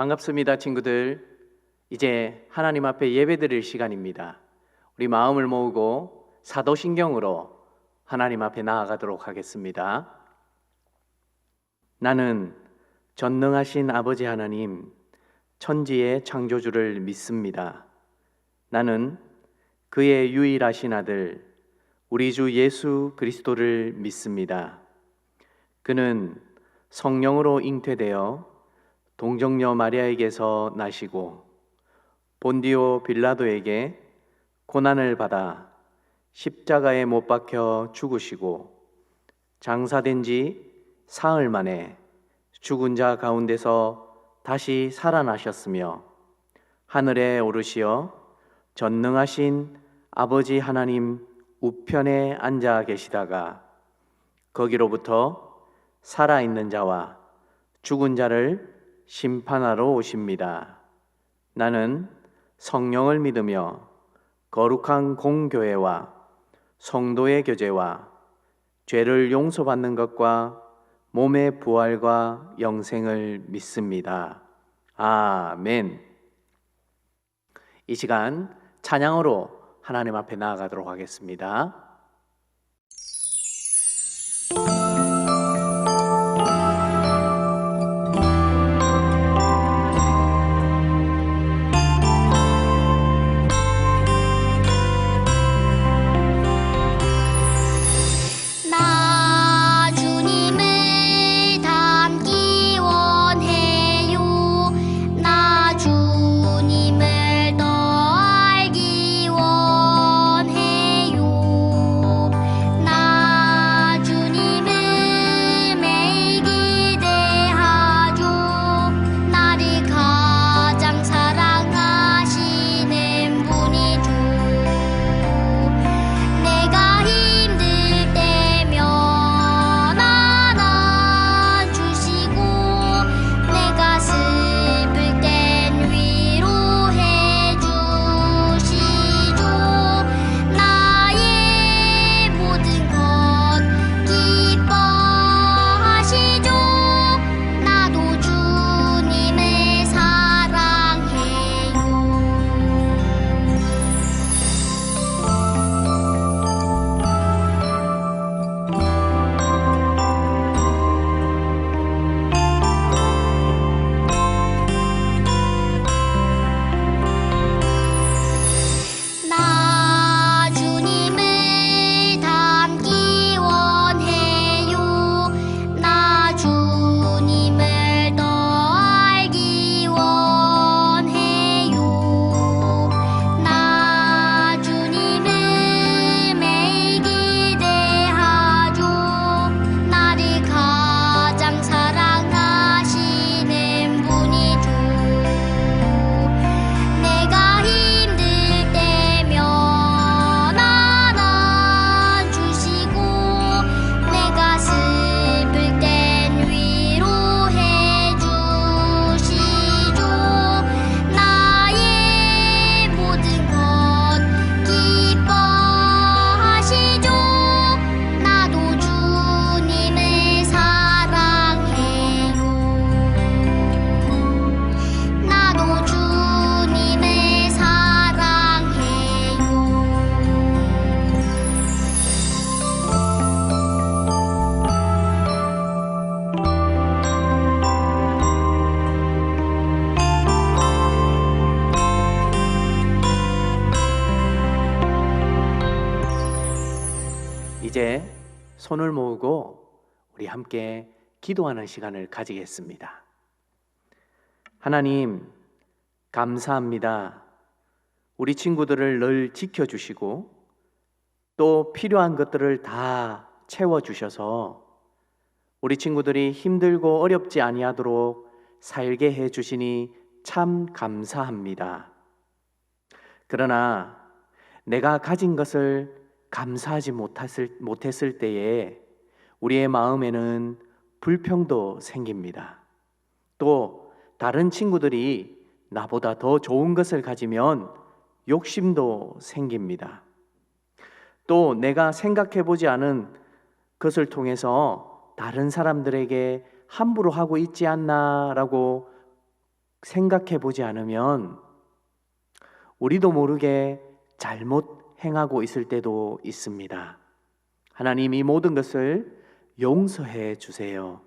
반갑습니다, 친구들. 이제 하나님 앞에 예배드릴 시간입니다. 우리 마음을 모으고 사도신경으로 하나님 앞에 나아가도록 하겠습니다. 나는 전능하신 아버지 하나님, 천지의 창조주를 믿습니다. 나는 그의 유일하신 아들, 우리 주 예수 그리스도를 믿습니다. 그는 성령으로 잉태되어 동정녀 마리아에게서 나시고 본디오 빌라도에게 고난을 받아 십자가에 못 박혀 죽으시고 장사된 지 사흘 만에 죽은 자 가운데서 다시 살아나셨으며 하늘에 오르시어 전능하신 아버지 하나님 우편에 앉아 계시다가 거기로부터 살아있는 자와 죽은 자를 심판하러 오십니다. 나는 성령을 믿으며 거룩한 공교회와 성도의 교제와 죄를 용서받는 것과 몸의 부활과 영생을 믿습니다. 아멘. 이 시간 찬양으로 하나님 앞에 나아가도록 하겠습니다. 이제 손을 모으고 우리 함께 기도하는 시간을 가지겠습니다. 하나님, 감사합니다. 우리 친구들을 늘 지켜주시고 또 필요한 것들을 다 채워주셔서 우리 친구들이 힘들고 어렵지 아니하도록 살게 해주시니 참 감사합니다. 그러나 내가 가진 것을 감사하지 못했을 때에 우리의 마음에는 불평도 생깁니다. 또 다른 친구들이 나보다 더 좋은 것을 가지면 욕심도 생깁니다. 또 내가 생각해보지 않은 것을 통해서 다른 사람들에게 함부로 하고 있지 않나라고 생각해 보지 않으면 우리도 모르게 잘못 행하고 있을 때도 있습니다. 하나님 이 모든 것을 용서해 주세요.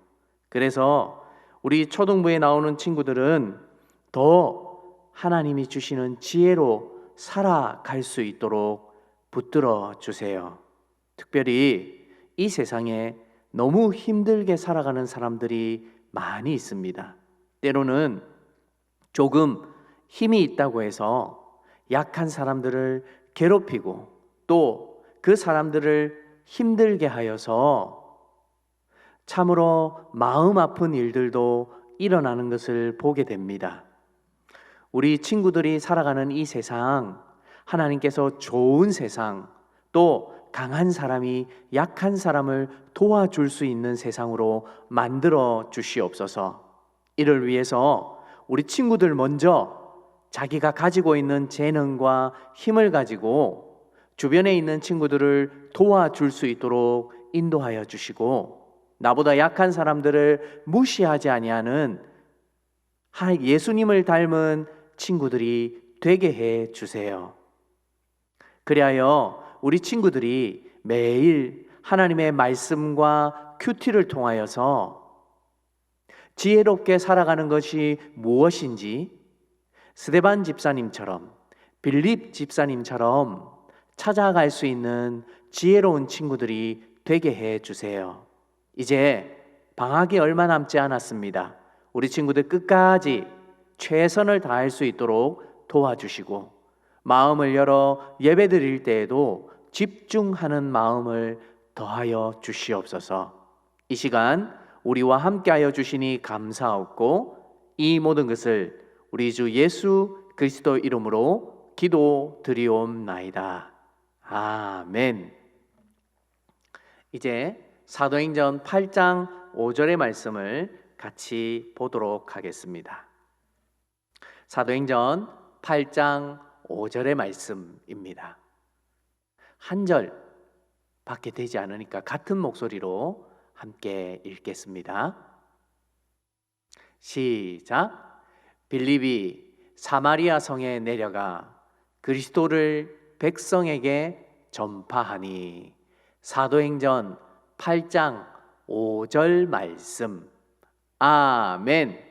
그래서 우리 초등부에 나오는 친구들은 더 하나님이 주시는 지혜로 살아갈 수 있도록 붙들어 주세요. 특별히 이 세상에 너무 힘들게 살아가는 사람들이 많이 있습니다. 때로는 조금 힘이 있다고 해서 약한 사람들을 괴롭히고 또 그 사람들을 힘들게 하여서 참으로 마음 아픈 일들도 일어나는 것을 보게 됩니다. 우리 친구들이 살아가는 이 세상, 하나님께서 좋은 세상, 또 강한 사람이 약한 사람을 도와줄 수 있는 세상으로 만들어 주시옵소서. 이를 위해서 우리 친구들 먼저 자기가 가지고 있는 재능과 힘을 가지고 주변에 있는 친구들을 도와줄 수 있도록 인도하여 주시고, 나보다 약한 사람들을 무시하지 아니하는 예수님을 닮은 친구들이 되게 해 주세요. 그리하여 우리 친구들이 매일 하나님의 말씀과 큐티를 통하여서 지혜롭게 살아가는 것이 무엇인지 스데반 집사님처럼, 빌립 집사님처럼 찾아갈 수 있는 지혜로운 친구들이 되게 해 주세요. 이제 방학이 얼마 남지 않았습니다. 우리 친구들 끝까지 최선을 다할 수 있도록 도와주시고, 마음을 열어 예배 드릴 때에도 집중하는 마음을 더하여 주시옵소서. 이 시간 우리와 함께하여 주시니 감사하고, 이 모든 것을 우리 주 예수 그리스도 이름으로 기도드리옵나이다. 아멘. 이제 사도행전 8장 5절의 말씀을 같이 보도록 하겠습니다. 사도행전 8장 5절의 말씀입니다. 한 절 밖에 되지 않으니까 같은 목소리로 함께 읽겠습니다. 시작. 빌립이 사마리아 성에 내려가 그리스도를 백성에게 전파하니. 사도행전 8장 5절 말씀. 아멘.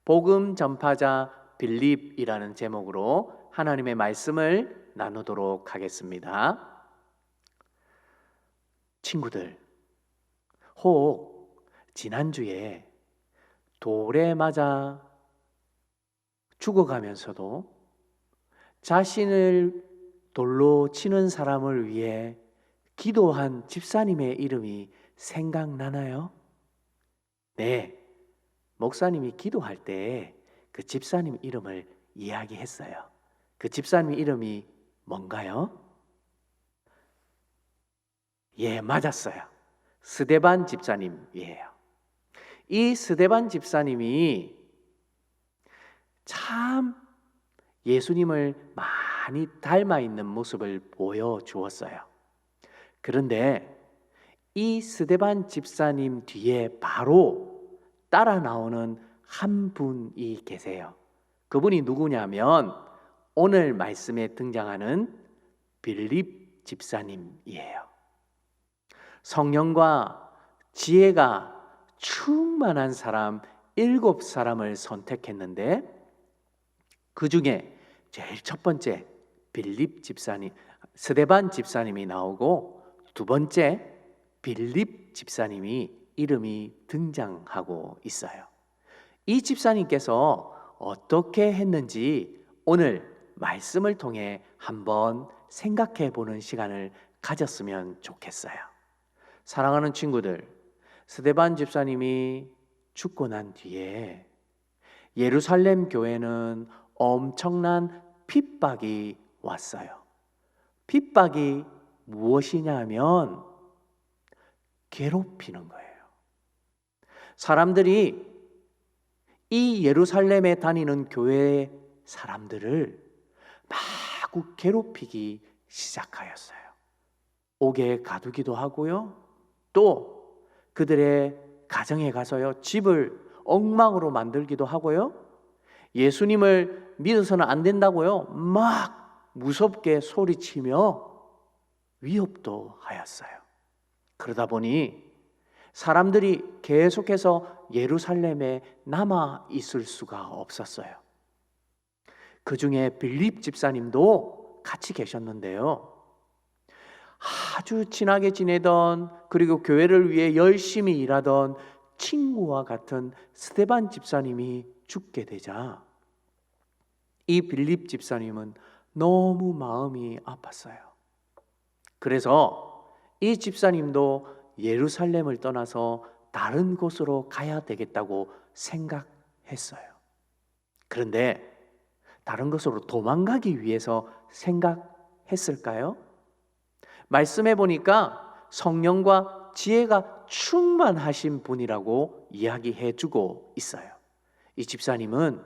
복음 전파자 빌립이라는 제목으로 하나님의 말씀을 나누도록 하겠습니다. 친구들, 혹 지난주에 돌에 맞아 죽어가면서도 자신을 돌로 치는 사람을 위해 기도한 집사님의 이름이 생각나나요? 네, 목사님이 기도할 때 그 집사님 이름을 이야기했어요. 그 집사님 이름이 뭔가요? 예, 맞았어요. 스데반 집사님이에요. 이 스데반 집사님이 참 예수님을 많이 닮아 있는 모습을 보여주었어요. 그런데 이 스데반 집사님 뒤에 바로 따라 나오는 한 분이 계세요. 그분이 누구냐면 오늘 말씀에 등장하는 빌립 집사님이에요. 성령과 지혜가 충만한 사람 7사람을 선택했는데, 그 중에 제일 첫 번째 빌립 집사님, 스데반 집사님이 나오고, 두 번째 빌립 집사님이 이름이 등장하고 있어요. 이 집사님께서 어떻게 했는지 오늘 말씀을 통해 한번 생각해 보는 시간을 가졌으면 좋겠어요. 사랑하는 친구들, 스데반 집사님이 죽고 난 뒤에 예루살렘 교회는 엄청난 핍박이 왔어요. 핍박이 무엇이냐 하면 괴롭히는 거예요. 사람들이 이 예루살렘에 다니는 교회 사람들을 마구 괴롭히기 시작하였어요. 옥에 가두기도 하고요. 또 그들의 가정에 가서요, 집을 엉망으로 만들기도 하고요. 예수님을 믿어서는 안 된다고요. 막 무섭게 소리치며 위협도 하였어요. 그러다 보니 사람들이 계속해서 예루살렘에 남아 있을 수가 없었어요. 그 중에 빌립 집사님도 같이 계셨는데요. 아주 친하게 지내던, 그리고 교회를 위해 열심히 일하던 친구와 같은 스데반 집사님이 죽게 되자 이 빌립 집사님은 너무 마음이 아팠어요. 그래서 이 집사님도 예루살렘을 떠나서 다른 곳으로 가야 되겠다고 생각했어요. 그런데 다른 곳으로 도망가기 위해서 생각했을까요? 말씀해 보니까 성령과 지혜가 충만하신 분이라고 이야기해 주고 있어요. 이 집사님은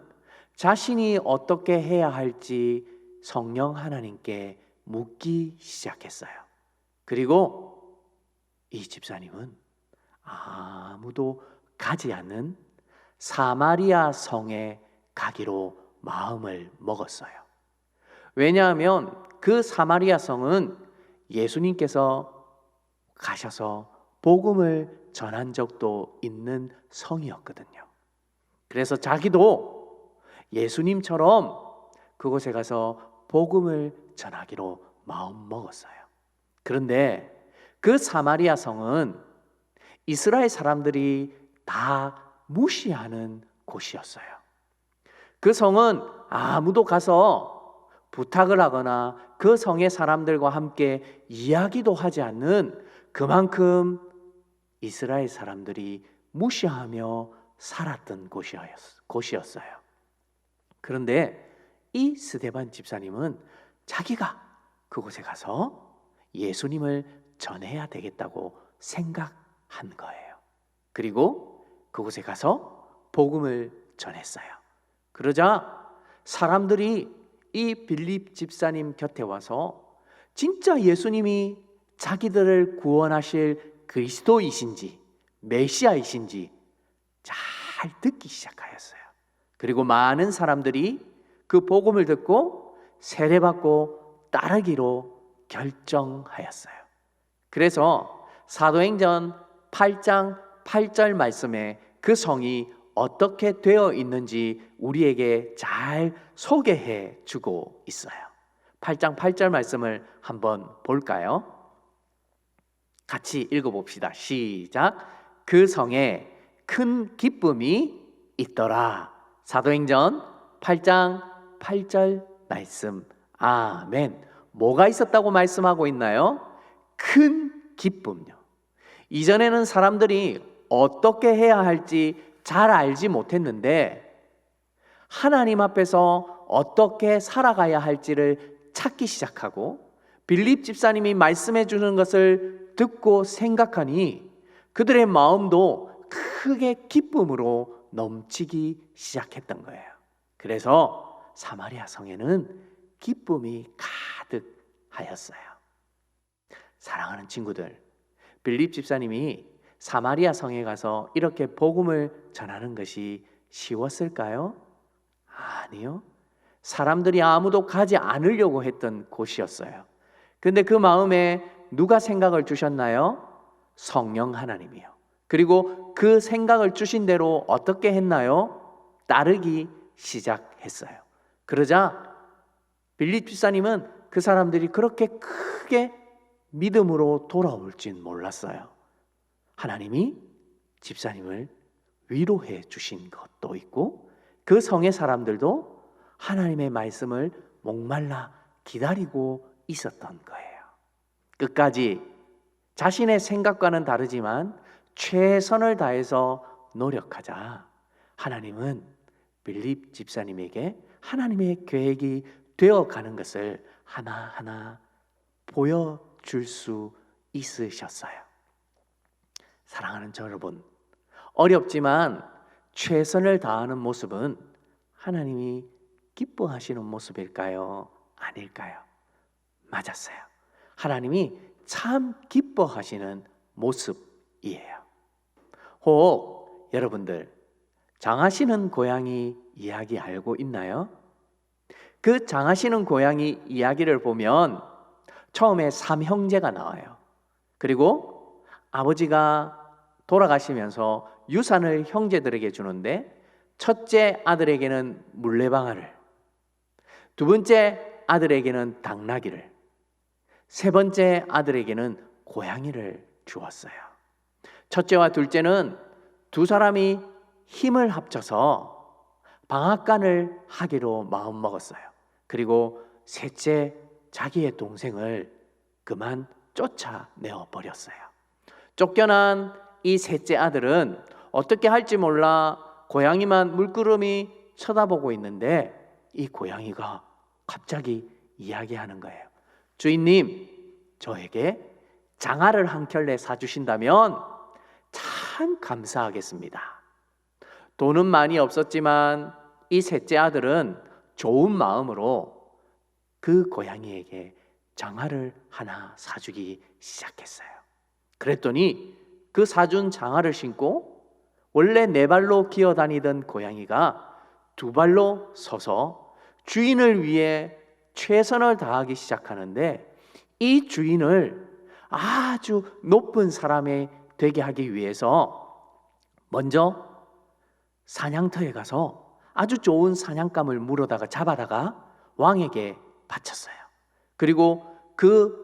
자신이 어떻게 해야 할지 성령 하나님께 묻기 시작했어요. 그리고 이 집사님은 아무도 가지 않는 사마리아 성에 가기로 마음을 먹었어요. 왜냐하면 그 사마리아 성은 예수님께서 가셔서 복음을 전한 적도 있는 성이었거든요. 그래서 자기도 예수님처럼 그곳에 가서 복음을 전하기로 마음 먹었어요. 그런데 그 사마리아 성은 이스라엘 사람들이 다 무시하는 곳이었어요. 그 성은 아무도 가서 부탁을 하거나 그 성의 사람들과 함께 이야기도 하지 않는, 그만큼 이스라엘 사람들이 무시하며 살았던 곳이었어요. 그런데 이 스데반 집사님은 자기가 그곳에 가서 예수님을 전해야 되겠다고 생각한 거예요. 그리고 그곳에 가서 복음을 전했어요. 그러자 사람들이 이 빌립 집사님 곁에 와서 진짜 예수님이 자기들을 구원하실 그리스도이신지 메시아이신지 잘 듣기 시작하였어요. 그리고 많은 사람들이 그 복음을 듣고 세례받고 따르기로 결정하였어요. 그래서 사도행전 8장 8절 말씀에 그 성이 어떻게 되어 있는지 우리에게 잘 소개해 주고 있어요. 8장 8절 말씀을 한번 볼까요? 같이 읽어봅시다. 시작. 그 성에 큰 기쁨이 있더라. 사도행전 8장 8절 말씀. 아멘. 뭐가 있었다고 말씀하고 있나요? 큰 기쁨요. 이전에는 사람들이 어떻게 해야 할지 잘 알지 못했는데 하나님 앞에서 어떻게 살아가야 할지를 찾기 시작하고 빌립 집사님이 말씀해 주는 것을 듣고 생각하니 그들의 마음도 크게 기쁨으로 넘치기 시작했던 거예요. 그래서 사마리아 성에는 기쁨이 가득하였어요. 사랑하는 친구들, 빌립 집사님이 사마리아 성에 가서 이렇게 복음을 전하는 것이 쉬웠을까요? 아니요. 사람들이 아무도 가지 않으려고 했던 곳이었어요. 근데 그 마음에 누가 생각을 주셨나요? 성령 하나님이요. 그리고 그 생각을 주신 대로 어떻게 했나요? 따르기 시작했어요. 그러자 빌립 집사님은 그 사람들이 그렇게 크게 믿음으로 돌아올 줄 몰랐어요. 하나님이 집사님을 위로해 주신 것도 있고 그 성의 사람들도 하나님의 말씀을 목말라 기다리고 있었던 거예요. 끝까지 자신의 생각과는 다르지만 최선을 다해서 노력하자 하나님은 빌립 집사님에게 하나님의 계획이 되어가는 것을 하나하나 보여줄 수 있으셨어요. 사랑하는 저 여러분, 어렵지만 최선을 다하는 모습은 하나님이 기뻐하시는 모습일까요? 아닐까요? 맞았어요. 하나님이 참 기뻐하시는 모습이에요. 혹 여러분들 장하시는 고양이 이야기 알고 있나요? 그 장하시는 고양이 이야기를 보면 처음에 삼형제가 나와요. 그리고 아버지가 돌아가시면서 유산을 형제들에게 주는데 첫째 아들에게는 물레방아를, 두 번째 아들에게는 당나귀를, 세 번째 아들에게는 고양이를 주었어요. 첫째와 둘째는 두 사람이 힘을 합쳐서 방앗간을 하기로 마음먹었어요. 그리고 셋째 자기의 동생을 그만 쫓아내어 버렸어요. 쫓겨난 이 셋째 아들은 어떻게 할지 몰라 고양이만 물끄러미 쳐다보고 있는데 이 고양이가 갑자기 이야기하는 거예요. 주인님, 저에게 장아를 한 켤레 사주신다면 참 감사하겠습니다. 돈은 많이 없었지만 이 셋째 아들은 좋은 마음으로 그 고양이에게 장아를 하나 사주기 시작했어요. 그랬더니 그 사준 장아를 신고 원래 네 발로 기어다니던 고양이가 두 발로 서서 주인을 위해 최선을 다하기 시작하는데 이 주인을 아주 높은 사람이 되게 하기 위해서 먼저 사냥터에 가서 아주 좋은 사냥감을 물어다가 잡아다가 왕에게 바쳤어요. 그리고 그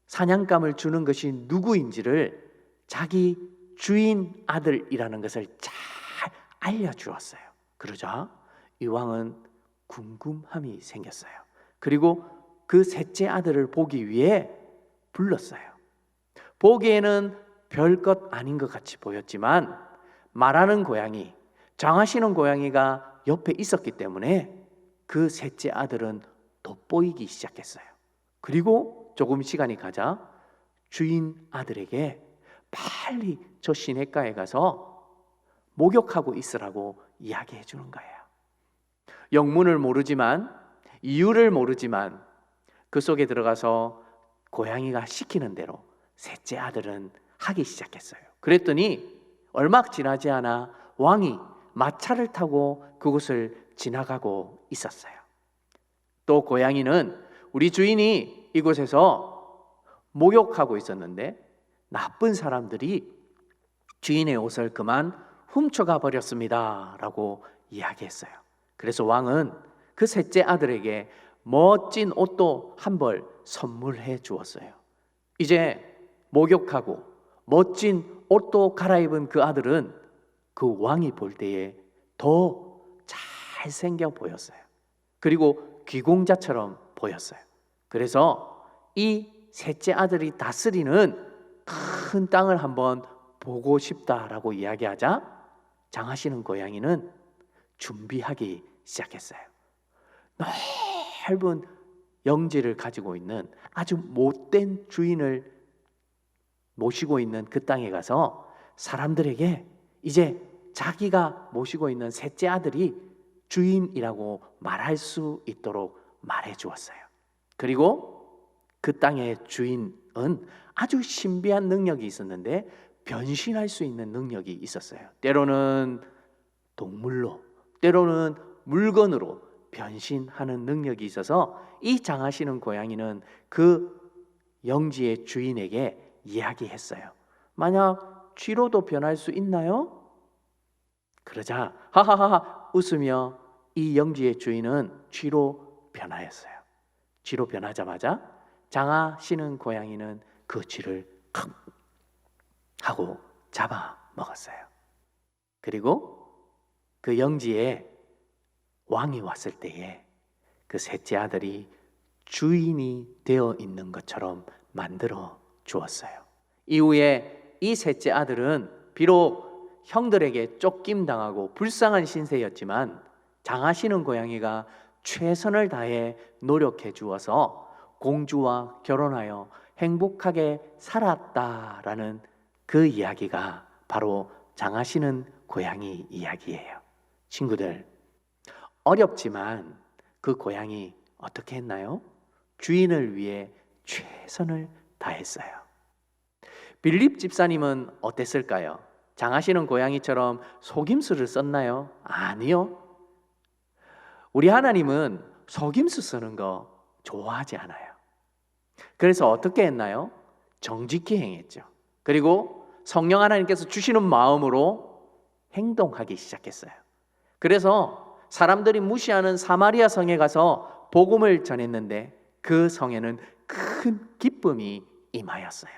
사냥감을 주는 것이 누구인지를 자기 주인 아들이라는 것을 잘 알려주었어요. 그러자 이 왕은 궁금함이 생겼어요. 그리고 그 셋째 아들을 보기 위해 불렀어요. 보기에는 별것 아닌 것 같이 보였지만 말하는 고양이, 장하시는 고양이가 옆에 있었기 때문에 그 셋째 아들은 돋보이기 시작했어요. 그리고 조금 시간이 가자 주인 아들에게 빨리 저 시냇가에 가서 목욕하고 있으라고 이야기해 주는 거예요. 영문을 모르지만, 이유를 모르지만 그 속에 들어가서 고양이가 시키는 대로 셋째 아들은 하기 시작했어요. 그랬더니 얼마 지나지 않아 왕이 마차를 타고 그곳을 지나가고 있었어요. 또 고양이는 우리 주인이 이곳에서 목욕하고 있었는데 나쁜 사람들이 주인의 옷을 그만 훔쳐가 버렸습니다 라고 이야기했어요. 그래서 왕은 그 셋째 아들에게 멋진 옷도 한 벌 선물해 주었어요. 이제 목욕하고 멋진 옷도 갈아입은 그 아들은 그 왕이 볼 때에 더 잘생겨 보였어요. 그리고 귀공자처럼 보였어요. 그래서 이 셋째 아들이 다스리는 큰 땅을 한번 보고 싶다라고 이야기하자 장하시는 고양이는 준비하기 시작했어요. 넓은 영지를 가지고 있는 아주 못된 주인을 모시고 있는 그 땅에 가서 사람들에게 이제 자기가 모시고 있는 셋째 아들이 주인이라고 말할 수 있도록 말해 주었어요. 그리고 그 땅의 주인은 아주 신비한 능력이 있었는데 변신할 수 있는 능력이 있었어요. 때로는 동물로, 때로는 물건으로 변신하는 능력이 있어서 이 장하시는 고양이는 그 영지의 주인에게 이야기했어요. 만약 쥐로도 변할 수 있나요? 그러자 하하하 웃으며 이 영지의 주인은 쥐로 변하였어요. 쥐로 변하자마자 장하시는 고양이는 그 쥐를 칵 하고 잡아 먹었어요. 그리고 그 영지에 왕이 왔을 때에 그 셋째 아들이 주인이 되어 있는 것처럼 만들어 주었어요. 이후에 이 셋째 아들은 비록 형들에게 쫓김당하고 불쌍한 신세였지만 장하시는 고양이가 최선을 다해 노력해 주어서 공주와 결혼하여 행복하게 살았다라는 그 이야기가 바로 장하시는 고양이 이야기예요. 친구들, 어렵지만 그 고양이 어떻게 했나요? 주인을 위해 최선을 다했어요. 빌립 집사님은 어땠을까요? 장하시는 고양이처럼 속임수를 썼나요? 아니요. 우리 하나님은 속임수 쓰는 거 좋아하지 않아요. 그래서 어떻게 했나요? 정직히 행했죠. 그리고 성령 하나님께서 주시는 마음으로 행동하기 시작했어요. 그래서 사람들이 무시하는 사마리아 성에 가서 복음을 전했는데 그 성에는 큰 기쁨이 임하였어요.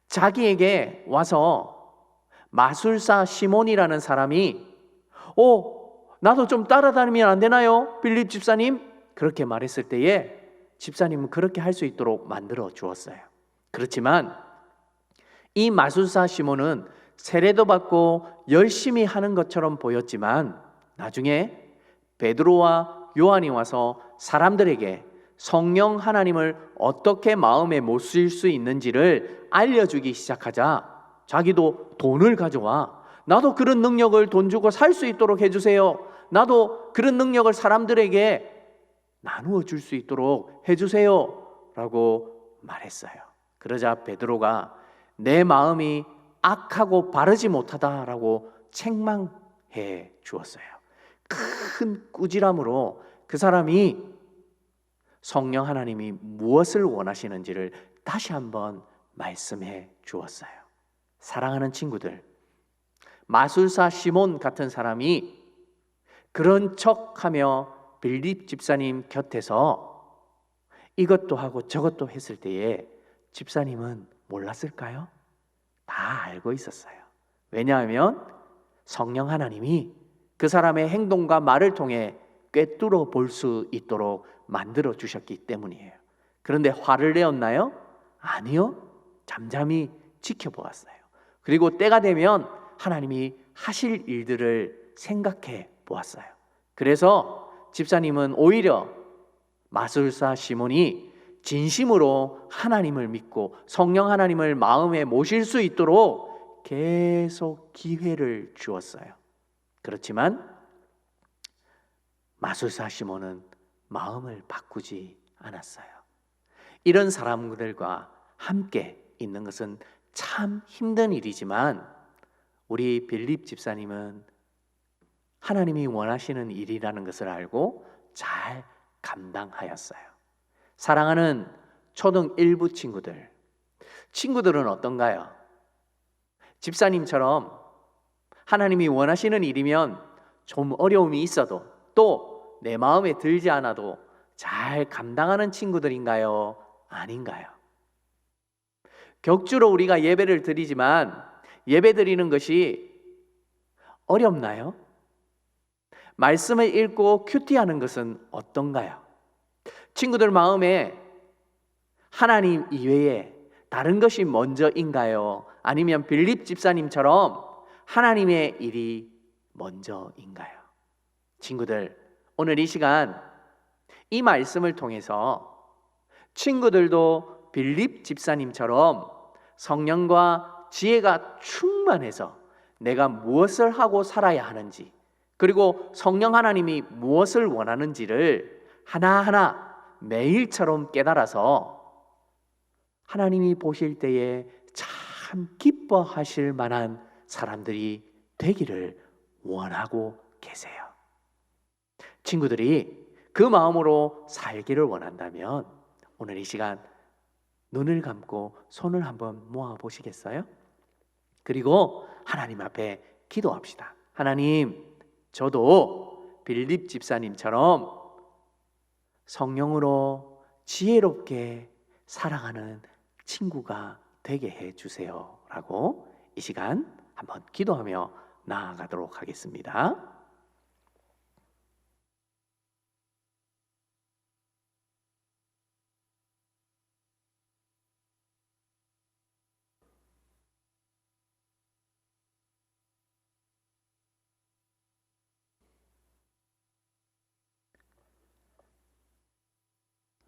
자기에게 와서 마술사 시몬이라는 사람이 나도 좀 따라다니면 안 되나요? 빌립 집사님? 그렇게 말했을 때에 집사님은 그렇게 할 수 있도록 만들어 주었어요. 그렇지만 이 마술사 시몬은 세례도 받고 열심히 하는 것처럼 보였지만 나중에 베드로와 요한이 와서 사람들에게 성령 하나님을 어떻게 마음에 모실 수 있는지를 알려주기 시작하자 자기도 돈을 가져와 나도 그런 능력을 돈 주고 살 수 있도록 해주세요. 나도 그런 능력을 사람들에게 나누어 줄 수 있도록 해주세요 라고 말했어요. 그러자 베드로가 내 마음이 악하고 바르지 못하다라고 책망해 주었어요. 큰 꾸지람으로 그 사람이 성령 하나님이 무엇을 원하시는지를 다시 한번 말씀해 주었어요. 사랑하는 친구들, 마술사 시몬 같은 사람이 그런 척하며 빌립 집사님 곁에서 이것도 하고 저것도 했을 때에 집사님은 몰랐을까요? 다 알고 있었어요. 왜냐하면 성령 하나님이 그 사람의 행동과 말을 통해 꿰뚫어 볼 수 있도록 만들어 주셨기 때문이에요. 그런데 화를 내었나요? 아니요. 잠잠히 지켜보았어요. 그리고 때가 되면 하나님이 하실 일들을 생각해 보았어요. 그래서 집사님은 오히려 마술사 시몬이 진심으로 하나님을 믿고 성령 하나님을 마음에 모실 수 있도록 계속 기회를 주었어요. 그렇지만 마술사 시몬은 마음을 바꾸지 않았어요. 이런 사람들과 함께 있는 것은 참 힘든 일이지만 우리 빌립 집사님은 하나님이 원하시는 일이라는 것을 알고 잘 감당하였어요. 사랑하는 초등 1부 친구들은 어떤가요? 집사님처럼 하나님이 원하시는 일이면 좀 어려움이 있어도 또 내 마음에 들지 않아도 잘 감당하는 친구들인가요? 아닌가요? 격주로 우리가 예배를 드리지만 예배 드리는 것이 어렵나요? 말씀을 읽고 큐티하는 것은 어떤가요? 친구들 마음에 하나님 이외에 다른 것이 먼저인가요? 아니면 빌립 집사님처럼 하나님의 일이 먼저인가요? 친구들, 오늘 이 시간 이 말씀을 통해서 친구들도 빌립 집사님처럼 성령과 지혜가 충만해서 내가 무엇을 하고 살아야 하는지, 그리고 성령 하나님이 무엇을 원하는지를 하나하나 매일처럼 깨달아서 하나님이 보실 때에 참 기뻐하실 만한 사람들이 되기를 원하고 계세요. 친구들이 그 마음으로 살기를 원한다면 오늘 이 시간 눈을 감고 손을 한번 모아 보시겠어요? 그리고 하나님 앞에 기도합시다. 하나님, 저도 빌립 집사님처럼 성령으로 지혜롭게 살아가는 친구가 되게 해주세요 라고 이 시간 한번 기도하며 나아가도록 하겠습니다.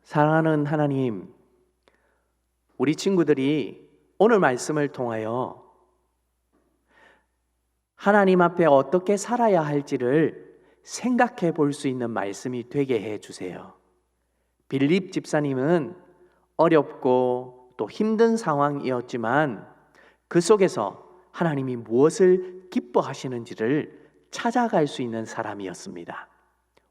사랑하는 하나님, 우리 친구들이 오늘 말씀을 통하여 하나님 앞에 어떻게 살아야 할지를 생각해 볼 수 있는 말씀이 되게 해 주세요. 빌립 집사님은 어렵고 또 힘든 상황이었지만 그 속에서 하나님이 무엇을 기뻐하시는지를 찾아갈 수 있는 사람이었습니다.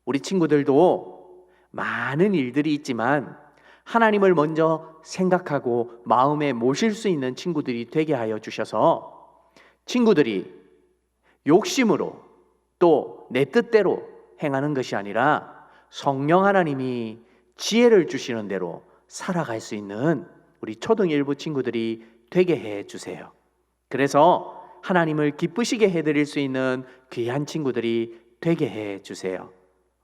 우리 친구들도 많은 일들이 있지만 하나님을 먼저 생각하고 마음에 모실 수 있는 친구들이 되게 하여 주셔서 친구들이 욕심으로 또 내 뜻대로 행하는 것이 아니라 성령 하나님이 지혜를 주시는 대로 살아갈 수 있는 우리 초등 1부 친구들이 되게 해 주세요. 그래서 하나님을 기쁘시게 해드릴 수 있는 귀한 친구들이 되게 해 주세요.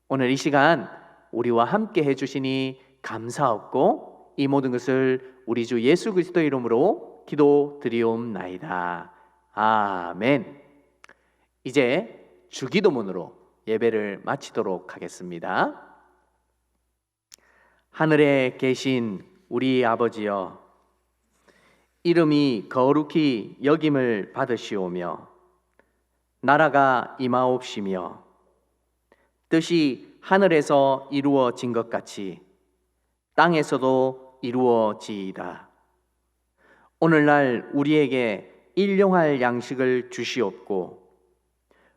오늘 이 시간 우리와 함께 해주시니 감사하고 이 모든 것을 우리 주 예수 그리스도 이름으로 기도드리옵나이다. 아멘. 이제 주기도문으로 예배를 마치도록 하겠습니다. 하늘에 계신 우리 아버지여, 이름이 거룩히 여김을 받으시오며 나라가 임하옵시며 뜻이 하늘에서 이루어진 것 같이 땅에서도 이루어지이다. 오늘날 우리에게 일용할 양식을 주시옵고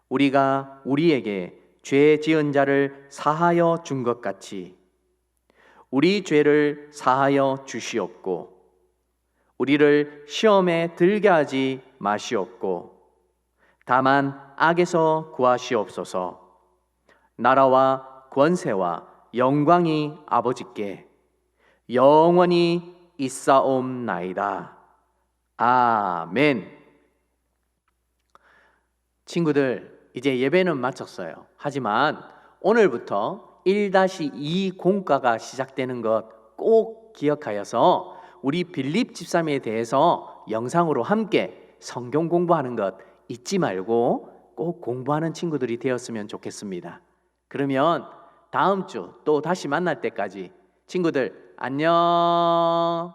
우리가 우리에게 죄 지은 자를 사하여 준 것 같이 우리 죄를 사하여 주시옵고 우리를 시험에 들게 하지 마시옵고 다만 악에서 구하시옵소서. 나라와 권세와 영광이 아버지께 영원히 있사옵나이다. 아멘. 친구들, 이제 예배는 마쳤어요. 하지만 오늘부터 1-2 공과가 시작되는 것 꼭 기억하여서 우리 빌립 집사님에 대해서 영상으로 함께 성경 공부하는 것 잊지 말고 꼭 공부하는 친구들이 되었으면 좋겠습니다. 그러면 다음 주 또 다시 만날 때까지 친구들 안녕.